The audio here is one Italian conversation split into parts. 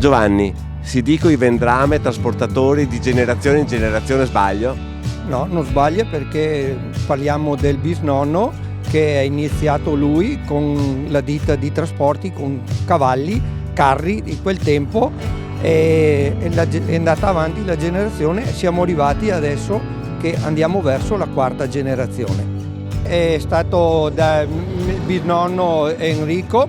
Giovanni, si dicono i Vendrame trasportatori di generazione in generazione, sbaglio? No, non sbaglia, perché parliamo del bisnonno che è iniziato lui con la ditta di trasporti con cavalli, carri di quel tempo, e è andata avanti la generazione e siamo arrivati adesso che andiamo verso la quarta generazione. È stato da bisnonno Enrico,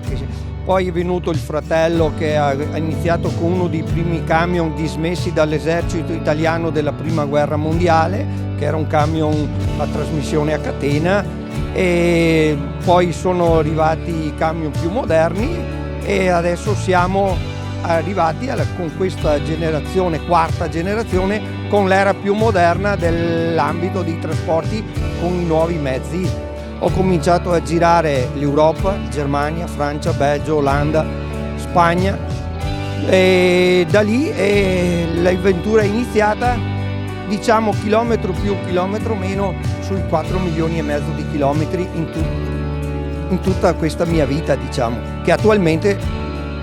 poi è venuto il fratello che ha iniziato con uno dei primi camion dismessi dall'esercito italiano della prima guerra mondiale, che era un camion a trasmissione a catena, e poi sono arrivati i camion più moderni e adesso siamo arrivati con questa generazione, quarta generazione, con l'era più moderna dell'ambito dei trasporti con i nuovi mezzi. Ho cominciato a girare l'Europa, Germania, Francia, Belgio, Olanda, Spagna, e da lì l'avventura è iniziata, diciamo chilometro più, chilometro meno, sui 4 milioni e mezzo di chilometri in tutta questa mia vita, diciamo, che attualmente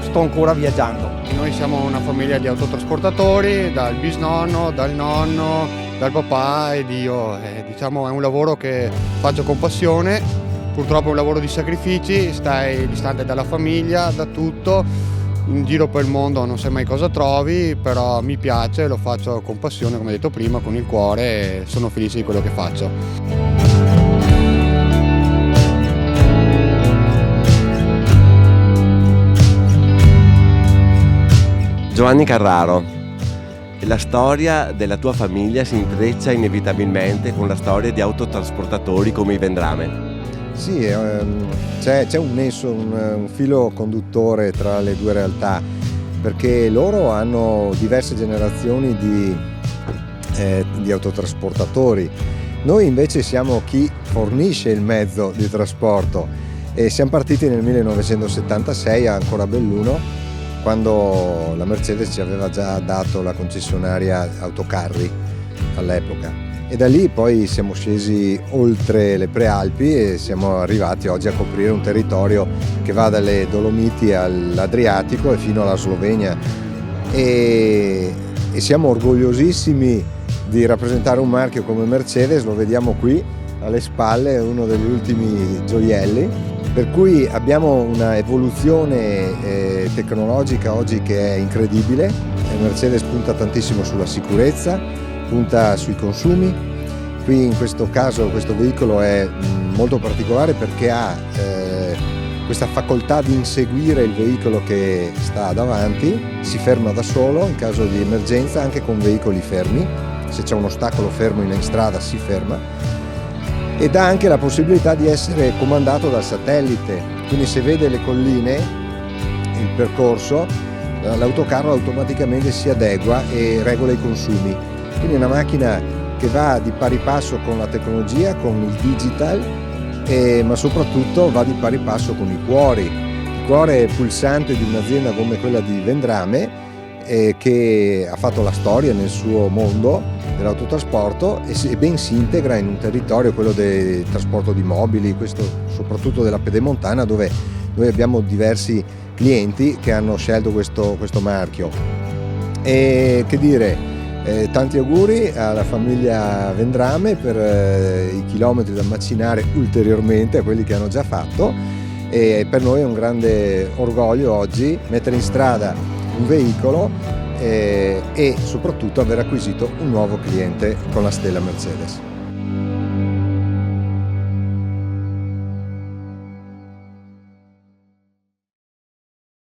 sto ancora viaggiando. Noi siamo una famiglia di autotrasportatori, dal bisnonno, dal nonno, dal papà ed io. Diciamo è un lavoro che faccio con passione, purtroppo è un lavoro di sacrifici, stai distante dalla famiglia, da tutto, in giro per il mondo non sai mai cosa trovi, però mi piace, lo faccio con passione, come detto prima, con il cuore, e sono felice di quello che faccio. Giovanni Carraro, la storia della tua famiglia si intreccia inevitabilmente con la storia di autotrasportatori come i Vendrame. Sì, c'è un nesso, un filo conduttore tra le due realtà, perché loro hanno diverse generazioni di autotrasportatori. Noi invece siamo chi fornisce il mezzo di trasporto e siamo partiti nel 1976 ancora Belluno, quando la Mercedes ci aveva già dato la concessionaria autocarri all'epoca, e da lì poi siamo scesi oltre le Prealpi e siamo arrivati oggi a coprire un territorio che va dalle Dolomiti all'Adriatico e fino alla Slovenia, e siamo orgogliosissimi di rappresentare un marchio come Mercedes. Lo vediamo qui alle spalle, è uno degli ultimi gioielli, per cui abbiamo una evoluzione tecnologica oggi che è incredibile. Mercedes punta tantissimo sulla sicurezza, punta sui consumi. Qui in questo caso questo veicolo è molto particolare perché ha questa facoltà di inseguire il veicolo che sta davanti, si ferma da solo in caso di emergenza anche con veicoli fermi, se c'è un ostacolo fermo in strada si ferma, ed ha anche la possibilità di essere comandato dal satellite, quindi se vede le colline, il percorso, l'autocarro automaticamente si adegua e regola i consumi. Quindi è una macchina che va di pari passo con la tecnologia, con il digital, ma soprattutto va di pari passo con i cuori. Il cuore pulsante di un'azienda come quella di Vendrame, che ha fatto la storia nel suo mondo dell'autotrasporto e ben si integra in un territorio, quello del trasporto di mobili, questo soprattutto della pedemontana, dove noi abbiamo diversi clienti che hanno scelto questo marchio. E che dire, tanti auguri alla famiglia Vendrame per i chilometri da macinare ulteriormente a quelli che hanno già fatto, e per noi è un grande orgoglio oggi mettere in strada un veicolo e soprattutto aver acquisito un nuovo cliente con la stella Mercedes.